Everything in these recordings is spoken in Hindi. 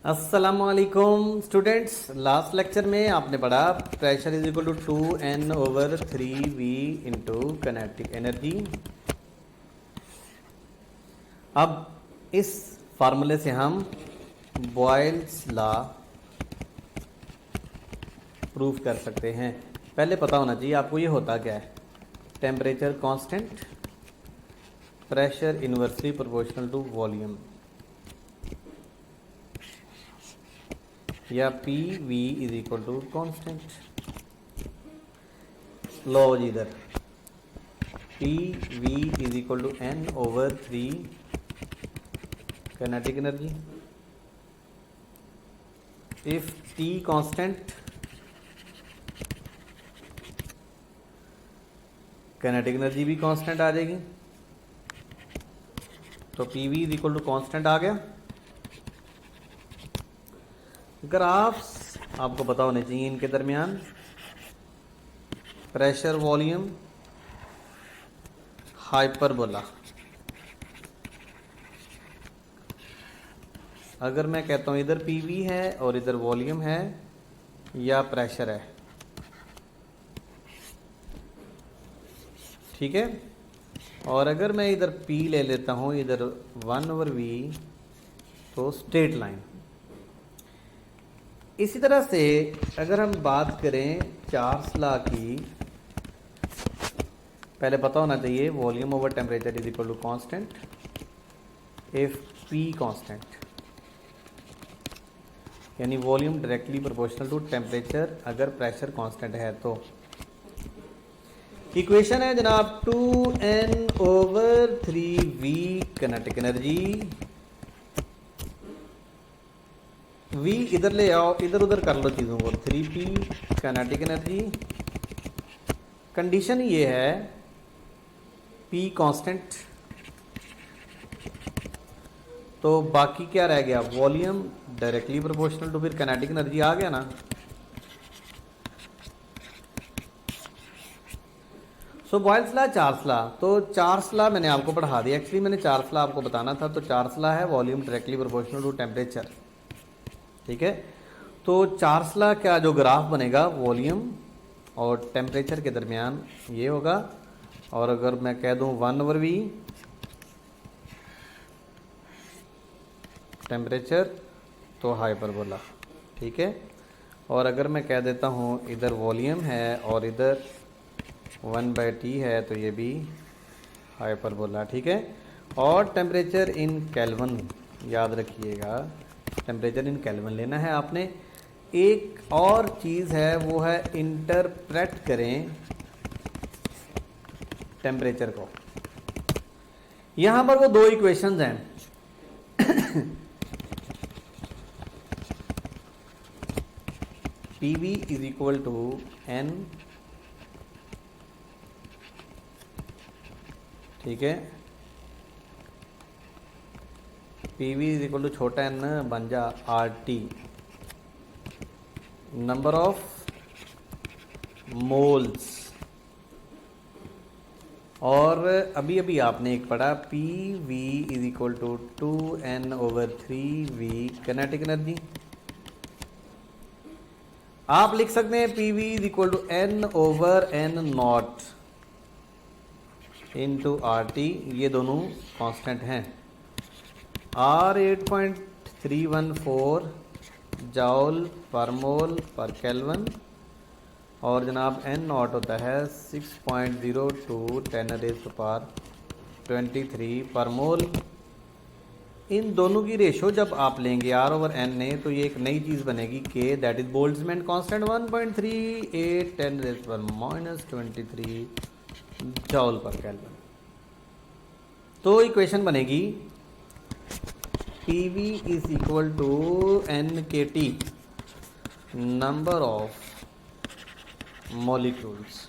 अस्सलामुअलैकुम स्टूडेंट्स। लास्ट लेक्चर में आपने पढ़ा pressure is equal to 2n/3v into kinetic energy. अब इस फार्मूले से हम बॉयल्स लॉ प्रूफ कर सकते हैं। पहले पता होना चाहिए आपको ये होता क्या है। Temperature constant, pressure inversely proportional to volume, या P V is equal to constant. लो जी इधर P V is equal to n/3 kinetic energy. If T constant, kinetic energy भी कांस्टेंट आ जाएगी, तो P V is equal to constant आ गया। ग्राफ्स आपको पता होने चाहिए इनके दरमियान। Pressure volume hyperbola. अगर मैं कहता हूं इधर पीवी है और इधर वॉल्यूम है या प्रेशर है, ठीक है। और अगर मैं इधर पी ले लेता हूं, इधर 1/v, तो स्ट्रेट लाइन। इसी तरह से अगर हम बात करें चार्ल्स लॉ की, पहले पता होना चाहिए volume over temperature is equal to constant if P constant, यानी volume directly proportional to temperature अगर प्रेशर कांस्टेंट है तो। इक्वेशन है जनाब 2n/3v काइनेटिक एनर्जी। v इधर ले आओ, इधर उधर कर लो चीज़ों को। 3p kinetic energy. कंडीशन ये है p कांस्टेंट, तो बाकी क्या रह गया, वॉल्यूम डायरेक्टली प्रोपोर्शनल टू, फिर काइनेटिक एनर्जी आ गया ना। सो बॉयल्स लॉ, चार्ल्स लॉ। तो चार्ल्स लॉ मैंने आपको पढ़ा दिया। एक्चुअली मैंने चार्ल्स लॉ आपको बताना था। तो चार्ल्स लॉ है volume directly proportional to temperature, ठीक है। तो चार्ल्स लॉ का जो ग्राफ बनेगा वॉल्यूम और टेम्परेचर के दरमियान ये होगा। और अगर मैं कह दूं 1/v टेम्परेचर, तो हाइपरबोला, ठीक है। और अगर मैं कह देता हूं इधर वॉल्यूम है और इधर 1/t है, तो ये भी हाइपरबोला, ठीक है। और टेम्परेचर इन केल्विन, याद रखिएगा टेम्परेचर इन केल्विन लेना है आपने। एक और चीज़ है वो है इंटरप्रेट करें टेम्परेचर को। यहां पर वो दो इक्वेशंस हैं। P V is equal to n, ठीक है। P V is equal to छोटा n बन जा R T, number of moles. और अभी अभी आपने एक पढ़ा P V is equal to 2n/3v kinetic energy. आप लिख सकते हैं P V is equal to n/n0 into R T. ये दोनों कांस्टेंट हैं। R 8.314 जॉल पर मोल पर केल्विन, और जनाब n0 होता है 6.02 10⁻23 पर मोल। इन दोनों की रेशो जब आप लेंगे R/n, तो ये एक नई चीज़ बनेगी K, that is Boltzmann constant 1.38 10⁻23 जॉल पर केल्विन। तो इक्वेशन बनेगी PV is equal to NKT, number of molecules.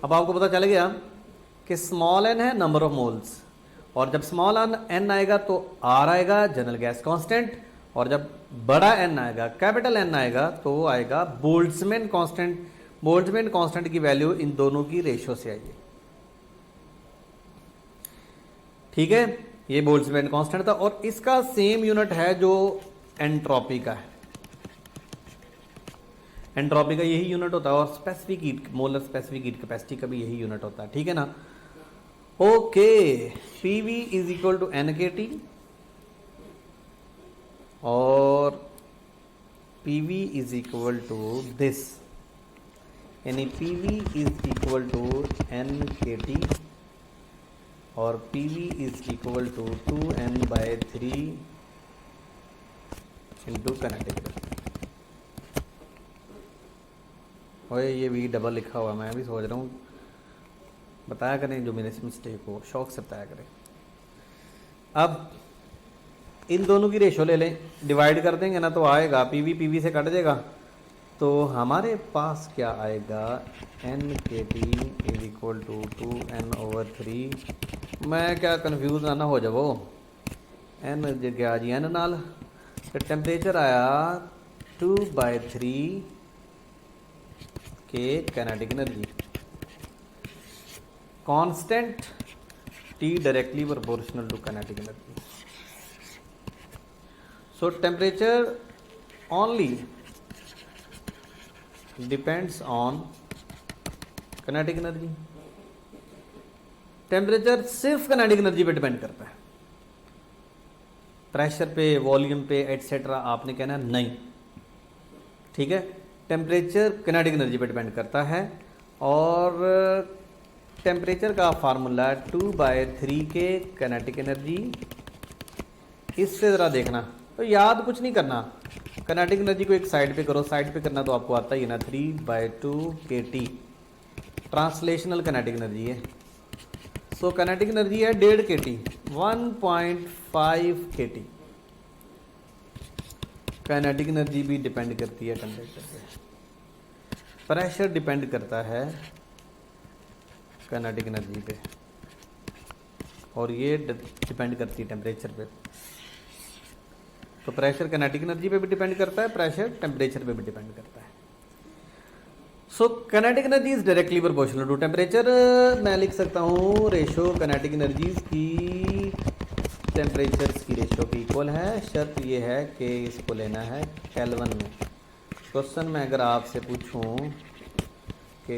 अब आपको पता चल गया कि स्मॉल n है नंबर ऑफ मोल्स, और जब स्मॉल n आएगा तो R आएगा जनरल गैस कांस्टेंट, और जब बड़ा n आएगा, कैपिटल N आएगा, तो वो आएगा बोल्ट्जमैन कांस्टेंट। बोल्ट्जमैन कांस्टेंट की वैल्यू इन दोनों की रेशो से आएगी, ठीक है। ये बोल्ट्जमैन कांस्टेंट था। और इसका सेम यूनिट है जो एंट्रोपी का है। एंट्रोपी का यही यूनिट होता है और specific heat, molar specific heat capacity का भी यही यूनिट होता है, ठीक है ना। Okay, PV is equal to n k T और PV is equal to this, यानी PV is equal to n k T और PV is equal to 2n/3 into kinetic. ओए ये भी डबल लिखा हुआ, मैं भी सोच रहा हूँ, बताया करें जो मेरे से मिस्टेक हो, शौक से बताया करें। अब इन दोनों की रेशो ले लें, डिवाइड कर देंगे ना तो आएगा पीवी पीवी से कट जाएगा, तो हमारे पास क्या आएगा, N k T is equal to 2n/3। मैं क्या कन्फ्यूज ना हो जाओ, एन गया जी एन नाल, तो टेम्परेचर आया 2/3 के kinetic energy constant T directly proportional to kinetic energy. So temperature only depends on kinetic energy. Temperature सिर्फ काइनेटिक एनर्जी पे डिपेंड करता है, प्रेशर पे, वॉल्यूम पे एटसेट्रा आपने कहना नहीं, ठीक है। टेम्परेचर काइनेटिक एनर्जी पे डिपेंड करता है और टेम्परेचर का फार्मूला 2/3 के काइनेटिक एनर्जी। इससे ज़रा देखना, तो याद कुछ नहीं करना, काइनेटिक एनर्जी को एक साइड पे करो, साइड पे करना तो आपको आता ही है ना, 3/2 के टी ट्रांसलेशनल काइनेटिक एनर्जी है। सो काइनेटिक एनर्जी है 1.5 के टी, 1.5 के टी। काइनेटिक एनर्जी भी डिपेंड करती है टेम्परेचर पे, प्रेशर डिपेंड करता है काइनेटिक एनर्जी पे और ये डिपेंड करती है टेम्परेचर पे। तो प्रेशर काइनेटिक एनर्जी पे भी डिपेंड करता है, प्रेशर टेम्परेचर पे भी डिपेंड करता है। So kinetic energy is directly proportional to temperature. मैं लिख सकता हूँ रेशो काइनेटिक एनर्जीज की टेम्परेचर की रेशो की इक्वल है। शर्त ये है कि इसको लेना है केल्विन में। क्वेश्चन में अगर आपसे पूछूं कि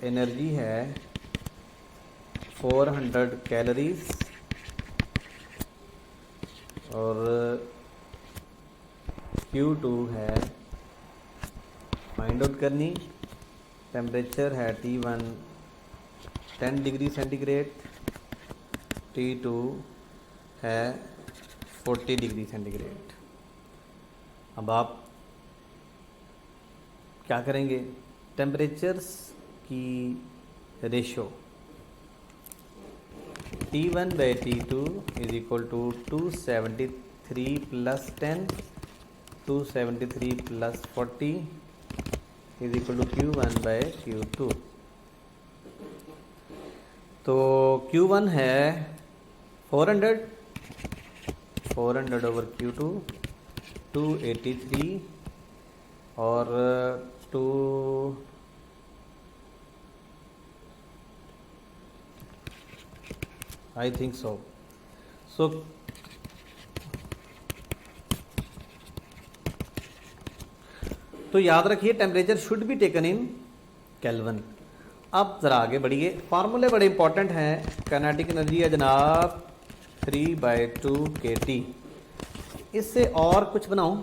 एनर्जी है 400 कैलोरीज और Q2 है फाइंड आउट करनी, टेम्परेचर है T1 10 डिग्री सेंटीग्रेड, T2 है 40 डिग्री सेंटीग्रेड। अब आप क्या करेंगे, टेम्परेचर्स की ratio T1/T2 is equal to 273 + 10, 273 + 40 is equal to Q1/Q2। तो Q1 है 400 ओवर Q2 283 और 2 आई थिंक सो। तो याद रखिए temperature should be taken in kelvin. अब ज़रा आगे बढ़िए, फार्मूले बड़े इंपॉर्टेंट हैं। काइनेटिक एनर्जी है जनाब 3/2 के टी। इससे और कुछ बनाऊं,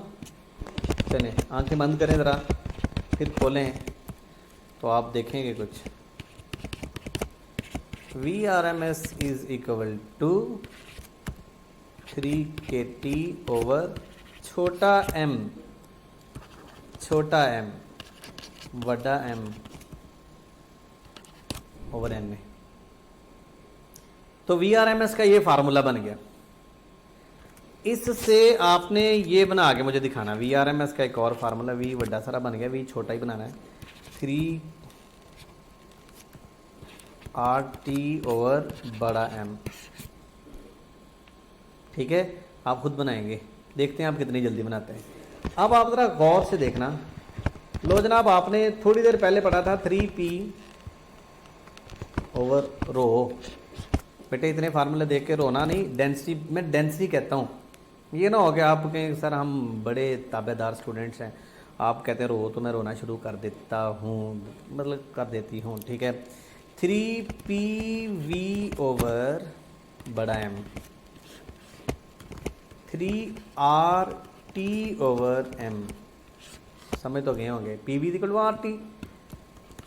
चलें आंखें बंद करें ज़रा, फिर खोलें तो आप देखेंगे कुछ। VRMS इज इक्वल टू 3 के टी ओवर छोटा m बड़ा M ओवर n में। तो VRMS का ये फार्मूला बन गया। इससे आपने ये बना के मुझे दिखाना, VRMS का एक और फार्मूला, V बड़ा सारा बन गया, V छोटा ही बनाना है, 3RT ओवर बड़ा M। ठीक है, आप खुद बनाएंगे, देखते हैं आप कितनी जल्दी बनाते हैं। अब आप ज़रा गौर से देखना। लो जनाब, आपने थोड़ी देर पहले पढ़ा था 3P ओवर रो। बेटे इतने फार्मूले देख के रोना नहीं, डेंसिटी, मैं डेंसिटी कहता हूँ, ये ना हो गया आप कहें सर हम बड़े ताबेदार स्टूडेंट्स हैं, आप कहते हैं रो तो मैं रोना शुरू कर देता हूँ, मतलब कर देती हूँ, ठीक है। 3PV ओवर बड़ा एम, 3RT ओवर एम, समझ तो गए होंगे। PV equal to RT,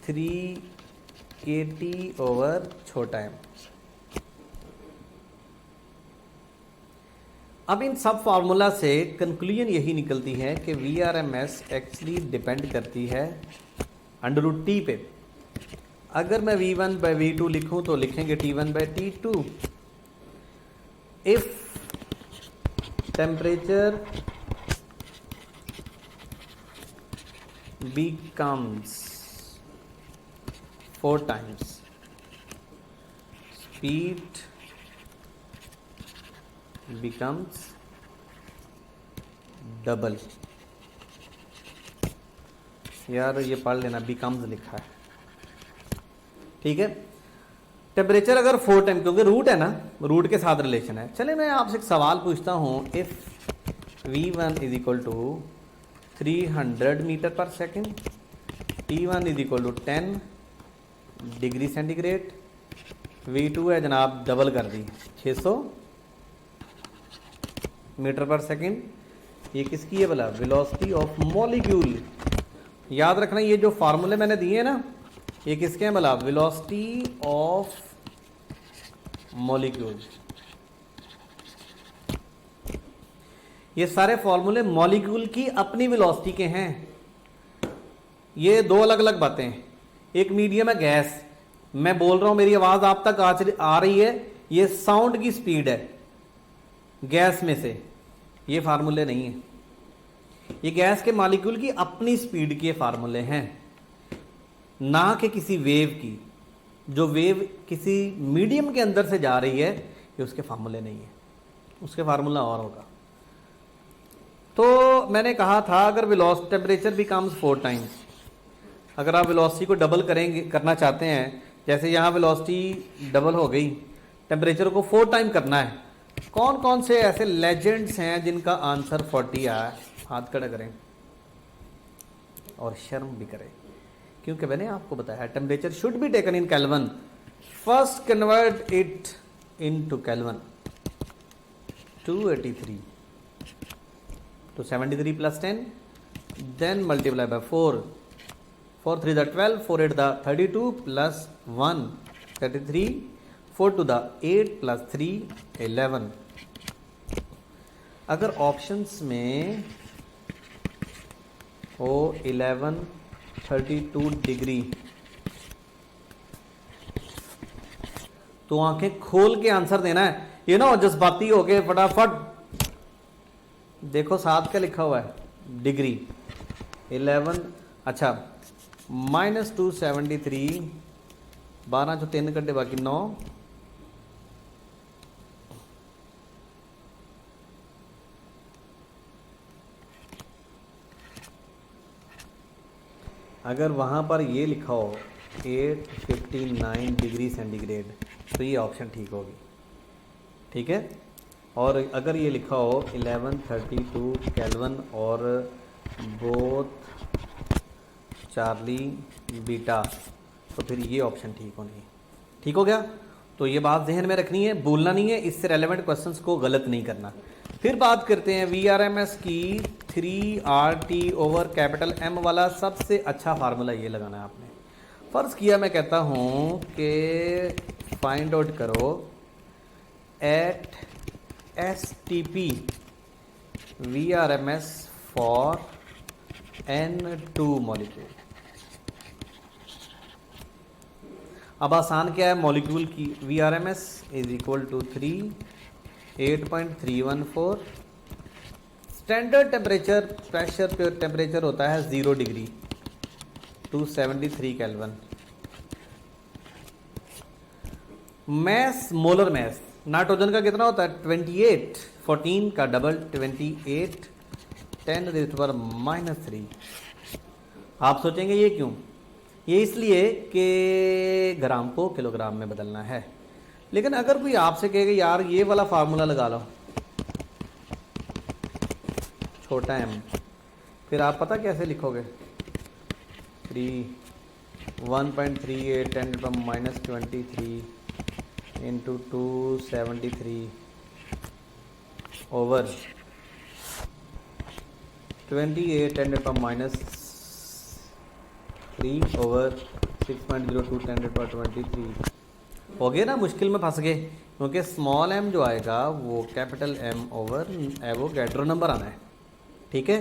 3KT over छोटा एम। अब इन सब फार्मूला से कंक्लूजन यही निकलती है कि VRMS एक्चुअली डिपेंड करती है √T पे। अगर मैं V1/V2 लिखूं तो लिखेंगे T1/T2। If temperature becomes 4 times, speed becomes double. यार ये पढ़ लेना, becomes लिखा है, ठीक है। टेम्परेचर अगर 4 टाइम, क्योंकि रूट है ना, रूट के साथ रिलेशन है। चले मैं आपसे एक सवाल पूछता हूँ, if V1 is equal to 300 metre per second, T1 is equal to 10 degree centigrade, V2 है जनाब डबल कर दी 600 मीटर पर सेकेंड। ये किसकी है भला? Velocity of molecule. याद रखना ये जो फार्मूले मैंने दिए हैं ना, ये किसके हैं भला? Velocity of molecule. ये सारे फॉर्मूले मॉलिक्यूल की अपनी वेलोसिटी के हैं। ये दो अलग अलग बातें हैं। एक मीडियम है गैस, मैं बोल रहा हूं मेरी आवाज आप तक आ रही है, ये साउंड की स्पीड है गैस में से, ये फार्मूले नहीं है। ये गैस के मॉलिक्यूल की अपनी स्पीड के फार्मूले हैं, ना कि किसी वेव की। जो वेव किसी मीडियम के अंदर से जा रही है, ये उसके फार्मूले नहीं है, उसके फार्मूला और होगा। तो मैंने कहा था अगर वेलोसिटी टेम्परेचर बिकम्स 4 टाइम्स, अगर आप वेलोसिटी को डबल करेंगे, करना चाहते हैं, जैसे यहाँ वेलोसिटी डबल हो गई, टेम्परेचर को 4 टाइम करना है। कौन कौन से ऐसे लेजेंड्स हैं जिनका आंसर 40 आया? हाथ खड़ा करें और शर्म भी करें, क्योंकि मैंने आपको बताया temperature should be taken in kelvin. First convert it into kelvin. 283 तो 73 plus 10, then multiply by 4, 4 3 12, 4 8 32 plus 1 33, 4 2 8 plus 3 11। अगर ऑप्शंस में हो 11 32 डिग्री, तो आंखें खोल के आंसर देना है, ये ना जज्बाती हो गए फटाफट। देखो साथ क्या लिखा हुआ है? डिग्री 11, अच्छा -273, 12 जो 3 कटे बाकी 9, अगर वहाँ पर ये लिखा हो 859 डिग्री सेंटीग्रेड, तो ये ऑप्शन ठीक होगी, ठीक है। और अगर ये लिखा हो 1132 केल्विन और बोथ चार्ली बीटा, तो फिर ये ऑप्शन ठीक होनी है। ठीक हो गया? तो ये बात जहन में रखनी है, भूलना नहीं है, इससे रेलेवेंट क्वेश्चंस को गलत नहीं करना। फिर बात करते हैं VRMS की। 3RT ओवर कैपिटल M वाला सबसे अच्छा फार्मूला ये लगाना है आपने। फर्ज किया मैं कहता हूँ कि फाइंड आउट करो at STP VRMS for N2 molecule. अब आसान क्या है मॉलिक्यूल की? VRMS is equal to 3 8.314। Standard temperature pressure पे टेम्परेचर होता है 0 degree 273 kelvin. Mass, molar mass nitrogen का कितना होता है? 28, 14 का डबल 28, 10⁻³ आप सोचेंगे ये क्यों? ये इसलिए कि ग्राम को किलोग्राम में बदलना है। लेकिन अगर कोई आपसे कहेगा यार ये वाला फार्मूला लगा लो, छोटा m, फिर आप पता कैसे लिखोगे 1.38 10⁻23 इंटू 273 ओवर 28 10⁻3 ओवर 6.02 10⁻23 हो गया ना। मुश्किल में फंस गए क्योंकि स्मॉल m जो आएगा वो capital M over Avogadro number आना है। ठीक है,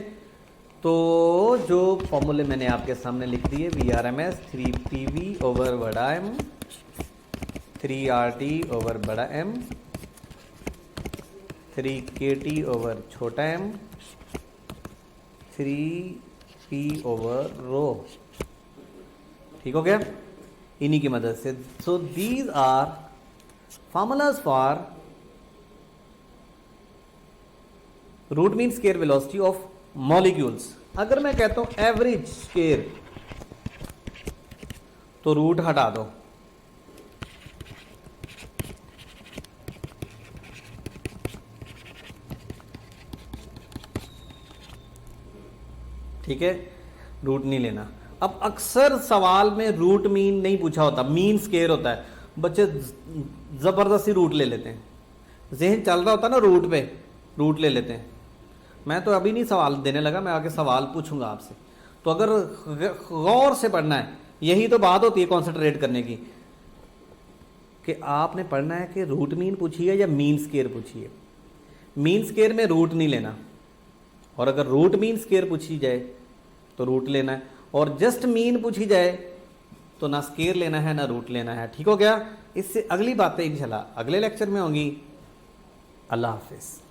तो जो फॉर्मूले मैंने आपके सामने लिख दिए, VRMS 3PV ओवर बड़ा M, 3RT ओवर बड़ा M, 3KT ओवर छोटा m, 3P ओवर रो। ठीक हो गया इन्हीं की मदद से। So these are formulas for root mean square velocity of molecules. अगर मैं कहता हूं एवरेज स्केयर तो रूट हटा दो, ठीक है, रूट नहीं लेना। अब अक्सर सवाल में रूट मीन नहीं पूछा होता, मीन स्केयर होता है, बच्चे जबरदस्ती रूट ले लेते हैं, जहन चल रहा होता है ना रूट पे, रूट ले लेते हैं। मैं तो अभी नहीं सवाल देने लगा, मैं आगे सवाल पूछूंगा आपसे। तो अगर गौर से पढ़ना है, यही तो बात होती है कॉन्सेंट्रेट करने की, कि आपने पढ़ना है कि रूट मीन पूछी है या मीन स्केयर पूछी है। मीन स्केयर में रूट नहीं लेना, और अगर रूट मीन स्केयर पूछी जाए तो रूट लेना है, और जस्ट मीन पूछी जाए तो ना स्केयर लेना है ना रूट लेना है। ठीक हो गया। इससे अगली बातें इंशाल्लाह अगले लेक्चर में होंगी। अल्लाह हाफिज़।